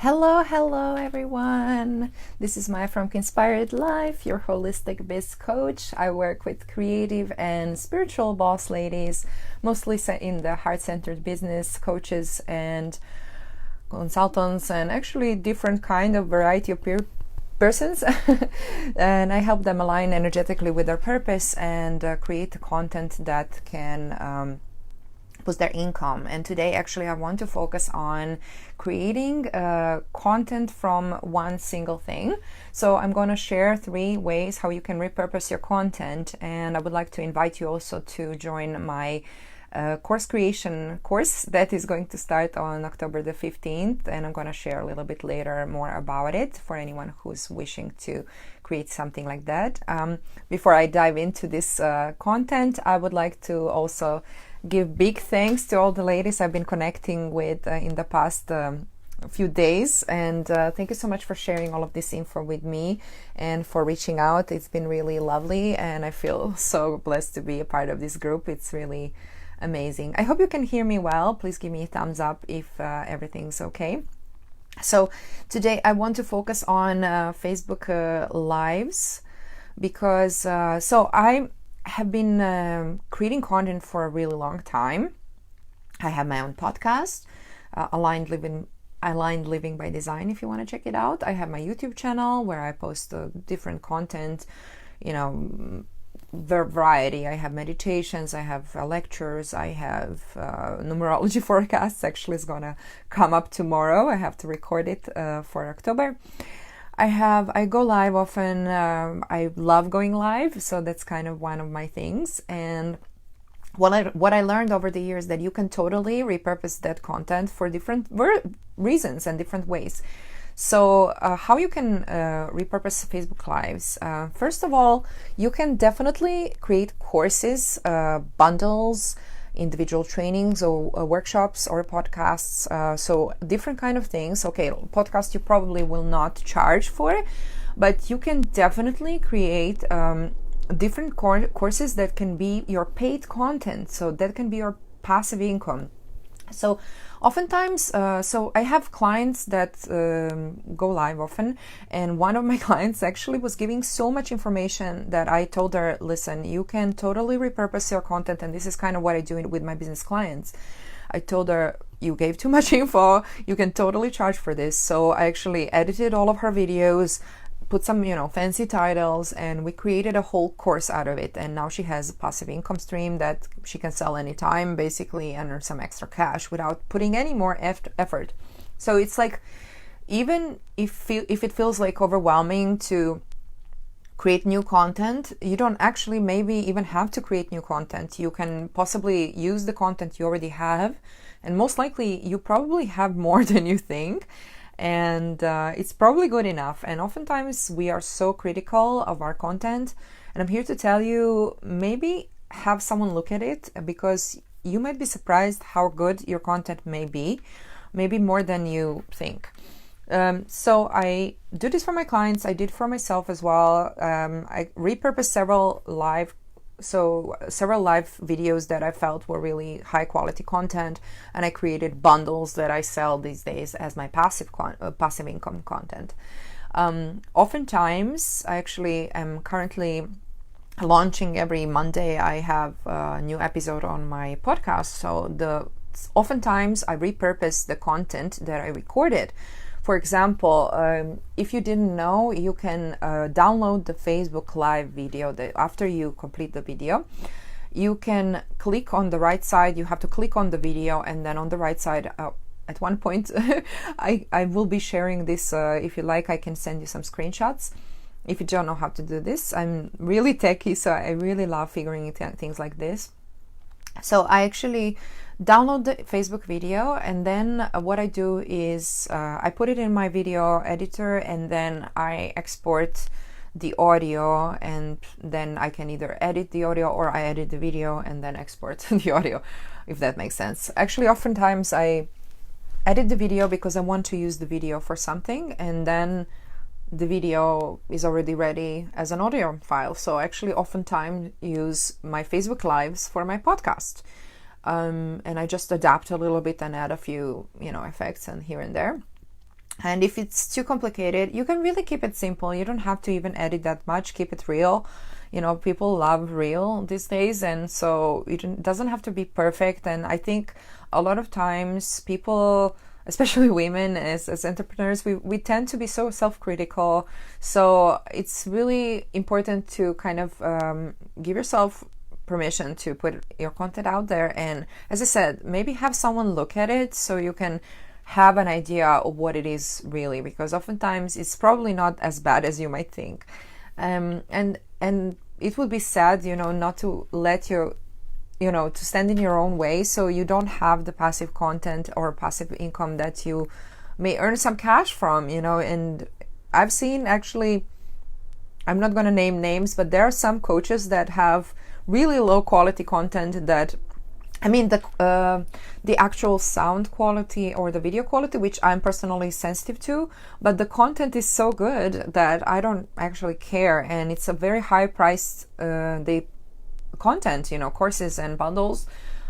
Hello everyone. This is Maja from QInspired Life, your holistic biz coach. I work with creative and spiritual boss ladies, mostly in the heart-centered business, coaches and consultants, and actually different kind of variety of persons. And I help them align energetically with their purpose and create the content that can boost their income. And today actually I want to focus on creating content from one single thing. So I'm going to share 3 ways how you can repurpose your content, and I would like to invite you also to join my course creation course that is going to start on October the 15th, and I'm going to share a little bit later more about it for anyone who's wishing to create something like that. Before I dive into this content, I would like to also give big thanks to all the ladies I've been connecting with in the past few days, and thank you so much for sharing all of this info with me and for reaching out. It's been really lovely, and I feel so blessed to be a part of this group. It's really amazing. I hope you can hear me well. Please give me a thumbs up if everything's okay. So today I want to focus on Facebook Lives because I have been creating content for a really long time. I have my own podcast, Aligned Living by Design, if you want to check it out. I have my YouTube channel where I post different content, variety. I have meditations, I have lectures, I have numerology forecasts. Actually, is gonna come up tomorrow. I have to record it for October. I go live often. I love going live, so that's kind of one of my things. And what I learned over the years that you can totally repurpose that content for different reasons and different ways. So how you can repurpose Facebook Lives? First of all, you can definitely create courses, bundles, individual trainings or workshops or podcasts, so different kind of things. Okay, podcast you probably will not charge for, but you can definitely create different courses that can be your paid content, so that can be your passive income. So oftentimes, so I have clients that go live often, and one of my clients actually was giving so much information that I told her, listen, you can totally repurpose your content, and this is kind of what I do with my business clients. I told her, you gave too much info, you can totally charge for this. So I actually edited all of her videos, put some fancy titles, and we created a whole course out of it. And now she has a passive income stream that she can sell anytime basically and earn some extra cash without putting any more effort. So it's like, even if it feels like overwhelming to create new content, you don't actually maybe even have to create new content. You can possibly use the content you already have, and most likely you probably have more than you think. And it's probably good enough. And oftentimes we are so critical of our content, and I'm here to tell you, maybe have someone look at it, because you might be surprised how good your content may be, maybe more than you think. So I do this for my clients. I did for myself as well. I repurposed several live videos that I felt were really high quality content, and I created bundles that I sell these days as my passive income content. Oftentimes, I actually am currently launching every Monday. I have a new episode on my podcast. So oftentimes I repurpose the content that I recorded. For example, if you didn't know, you can download the Facebook Live video. After you complete the video, you can click on the right side. You have to click on the video, and then on the right side, at one point, I will be sharing this. If you like, I can send you some screenshots. If you don't know how to do this, I'm really techie, so I really love figuring things like this. So I actually download the Facebook video, and then what I do is I put it in my video editor, and then I export the audio, and then I can either edit the audio or I edit the video and then export the audio, if that makes sense. Actually, oftentimes I edit the video because I want to use the video for something, and then the video is already ready as an audio file. So actually oftentimes use my Facebook Lives for my podcast. And I just adapt a little bit and add a few, effects and here and there. And if it's too complicated, you can really keep it simple. You don't have to even edit that much. Keep it real. People love real these days, and so it doesn't have to be perfect. And I think a lot of times people, especially women as entrepreneurs, we tend to be so self-critical. So it's really important to kind of give yourself permission to put your content out there. And as I said, maybe have someone look at it so you can have an idea of what it is really, because oftentimes it's probably not as bad as you might think. And it would be sad, not to let you, to stand in your own way, so you don't have the passive content or passive income that you may earn some cash from, and I've seen, actually, I'm not going to name names, but there are some coaches that have really low quality content that, the actual sound quality or the video quality, which I'm personally sensitive to, but the content is so good that I don't actually care, and it's a very high priced content, courses and bundles,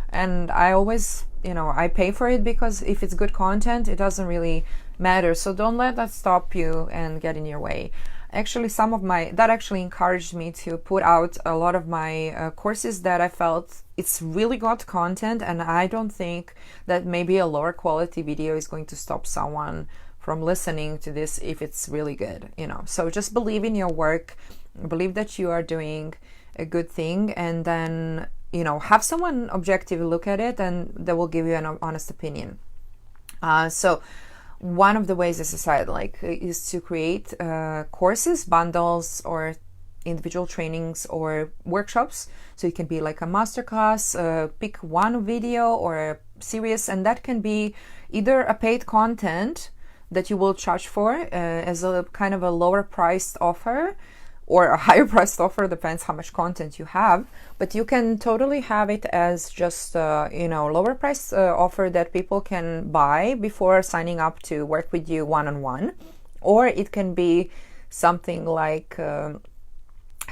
and I always, I pay for it, because if it's good content, it doesn't really matter. So don't let that stop you and get in your way. Actually, that actually encouraged me to put out a lot of my courses that I felt it's really got content, and I don't think that maybe a lower quality video is going to stop someone from listening to this if it's really good, So just believe in your work, believe that you are doing a good thing, and then, have someone objectively look at it, and they will give you an honest opinion. So one of the ways, as I said, is to create courses, bundles, or individual trainings or workshops. So it can be like a masterclass, pick one video or a series, and that can be either a paid content that you will charge for as a kind of a lower priced offer, or a higher priced offer, depends how much content you have. But you can totally have it as just lower price offer that people can buy before signing up to work with you one-on-one. Or it can be something like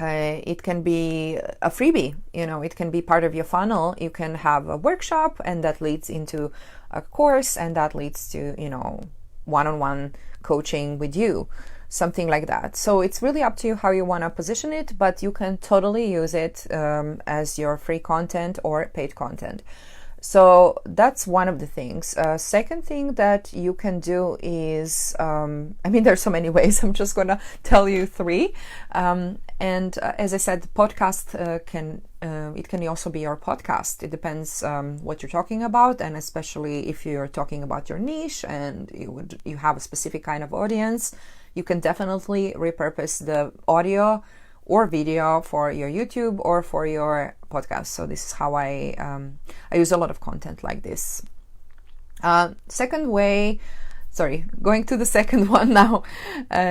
it can be a freebie, it can be part of your funnel. You can have a workshop, and that leads into a course, and that leads to one-on-one coaching with you, something like that. So it's really up to you how you want to position it, but you can totally use it as your free content or paid content. So that's one of the things. Second thing that you can do is, there's so many ways. I'm just going to tell you three. And as I said, the podcast it can also be your podcast. It depends what you're talking about, and especially if you're talking about your niche and you have a specific kind of audience, you can definitely repurpose the audio or video for your YouTube or for your podcast. So this is how I use a lot of content like this. Second way, going to the second one now.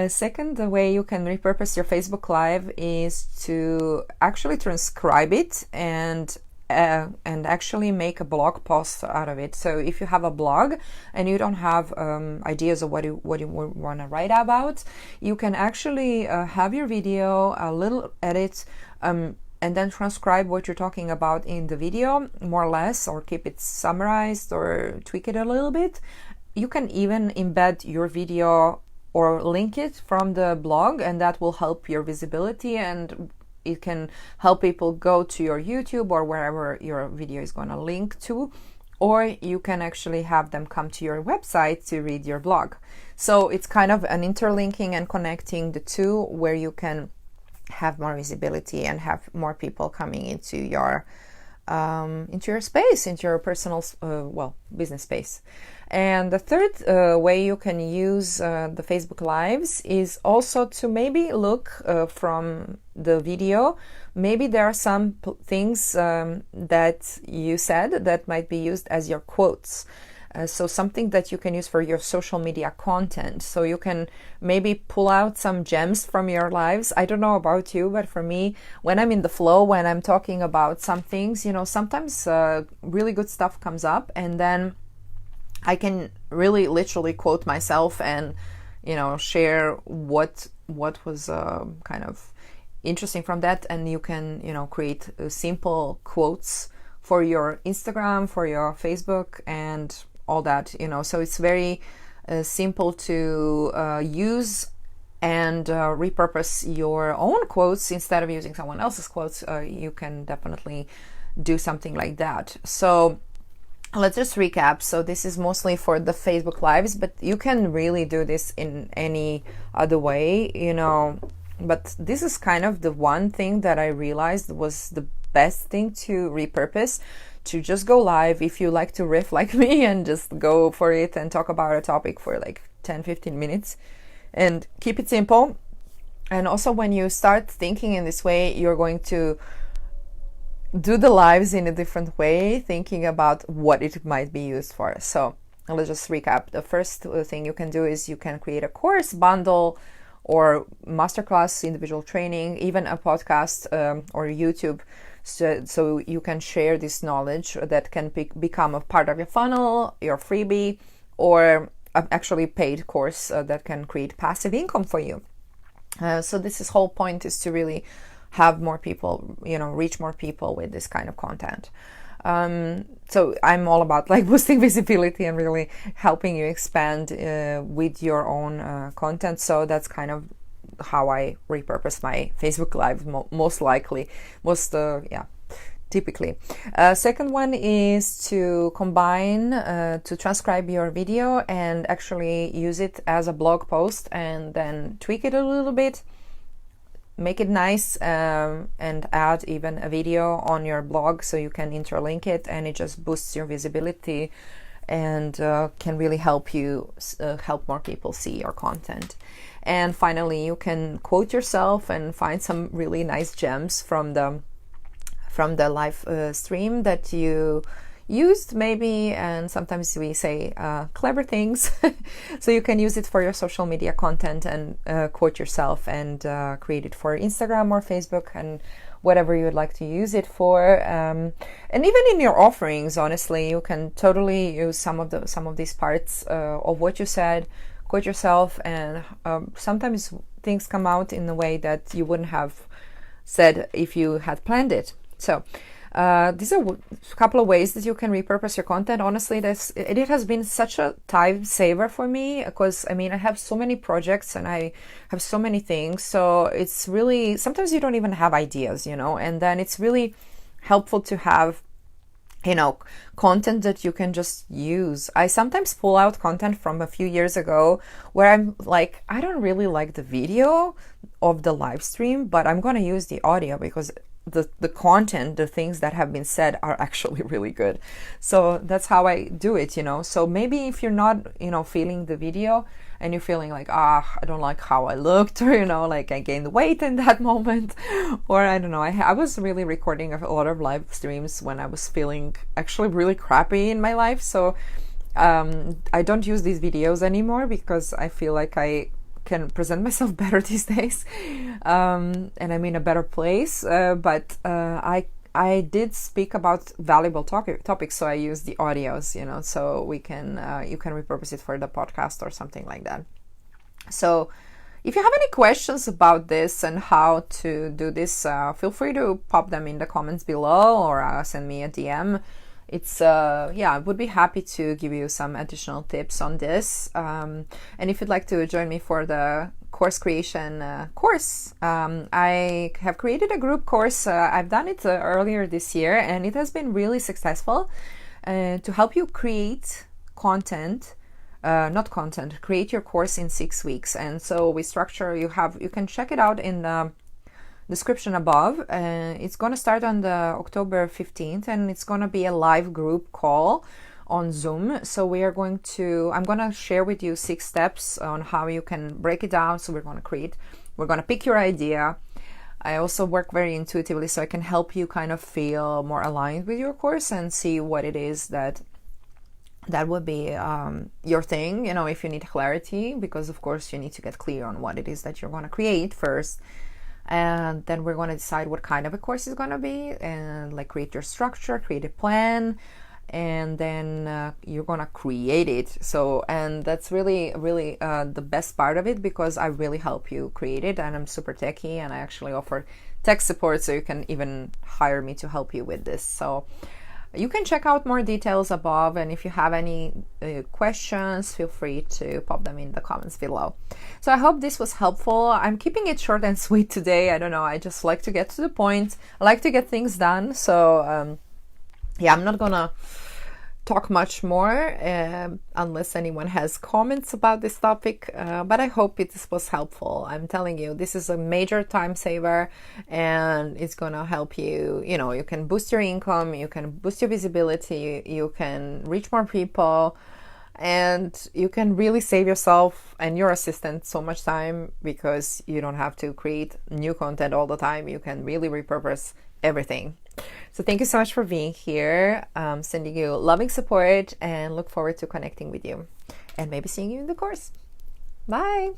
Second way you can repurpose your Facebook Live is to actually transcribe it and actually make a blog post out of it. So if you have a blog and you don't have ideas of what you want to write about, you can actually have your video, a little edit, and then transcribe what you're talking about in the video, more or less, or keep it summarized or tweak it a little bit. You can even embed your video or link it from the blog, and that will help your visibility, and it can help people go to your YouTube or wherever your video is going to link to, or you can actually have them come to your website to read your blog. So it's kind of an interlinking and connecting the two, where you can have more visibility and have more people coming into your space, into your personal, business space. And the third way you can use the Facebook Lives is also to maybe look from the video. Maybe there are some things that you said that might be used as your quotes. So something that you can use for your social media content. So you can maybe pull out some gems from your lives. I don't know about you, but for me, when I'm in the flow, when I'm talking about some things, sometimes really good stuff comes up, and then I can really literally quote myself and, share what was kind of interesting from that. And you can, create simple quotes for your Instagram, for your Facebook, and all that, so it's very simple to use and repurpose your own quotes instead of using someone else's quotes, you can definitely do something like that. So let's just recap. So this is mostly for the Facebook Lives, but you can really do this in any other way, but this is kind of the one thing that I realized was the best thing to repurpose, to just go live if you like to riff like me and just go for it and talk about a topic for like 10-15 minutes and keep it simple. And also when you start thinking in this way, you're going to do the lives in a different way, thinking about what it might be used for. So let's just recap. The first thing you can do is you can create a course bundle or masterclass, individual training, even a podcast or YouTube, so you can share this knowledge that can become a part of your funnel, your freebie, or actually paid course that can create passive income for you. So this is whole point, is to really have more people, reach more people with this kind of content. So I'm all about like boosting visibility and really helping you expand with your own content. So that's kind of how I repurpose my Facebook Live, typically. Second one is to combine, to transcribe your video and actually use it as a blog post and then tweak it a little bit, make it nice, and add even a video on your blog so you can interlink it, and it just boosts your visibility and can really help you help more people see your content. And finally, you can quote yourself and find some really nice gems from the live stream that you used maybe, and sometimes we say clever things so you can use it for your social media content and quote yourself and create it for Instagram or Facebook and whatever you would like to use it for. And even in your offerings, honestly, you can totally use some of these parts of what you said, quote yourself, and sometimes things come out in a way that you wouldn't have said if you had planned it. So these are a couple of ways that you can repurpose your content. Honestly, it has been such a time saver for me, because I have so many projects and I have so many things. So it's really, sometimes you don't even have ideas, and then it's really helpful to have, content that you can just use. I sometimes pull out content from a few years ago where I'm like, I don't really like the video of the live stream, but I'm going to use the audio because the content, the things that have been said are actually really good. So that's how I do it, So maybe if you're not, feeling the video and you're feeling like, I don't like how I looked, or, like I gained weight in that moment, or I don't know, I was really recording a lot of live streams when I was feeling actually really crappy in my life. So I don't use these videos anymore because I feel like I can present myself better these days, and I'm in a better place, but I did speak about valuable topics, so I use the audios, so we can you can repurpose it for the podcast or something like that. So if you have any questions about this and how to do this, feel free to pop them in the comments below, or send me a DM. It's I would be happy to give you some additional tips on this. And if you'd like to join me for the course creation course, I have created a group course. I've done it earlier this year, and it has been really successful to help you create content. Create your course in 6 weeks. And so we structure, you can check it out in the description above. It's going to start on the October 15th, and it's going to be a live group call on Zoom. So I'm going to share with you 6 steps on how you can break it down. So we're going to pick your idea. I also work very intuitively, so I can help you kind of feel more aligned with your course and see what it is that would be your thing, if you need clarity, because of course you need to get clear on what it is that you're going to create first. And then we're going to decide what kind of a course is going to be, and like create your structure, create a plan, and then you're going to create it. So, and that's really, really the best part of it, because I really help you create it, and I'm super techie, and I actually offer tech support, so you can even hire me to help you with this. So You can check out more details above, and if you have any questions, feel free to pop them in the comments below. So I hope this was helpful. I'm keeping it short and sweet today. I don't know, I just like to get to the point. I like to get things done. So yeah, I'm not gonna talk much more unless anyone has comments about this topic, but I hope this was helpful. I'm telling you, this is a major time saver, and it's gonna help you. You know, you can boost your income, you can boost your visibility, you can reach more people, and you can really save yourself and your assistant so much time, because you don't have to create new content all the time. You can really repurpose everything. So thank you so much for being here. Sending you loving support, and look forward to connecting with you and maybe seeing you in the course. Bye.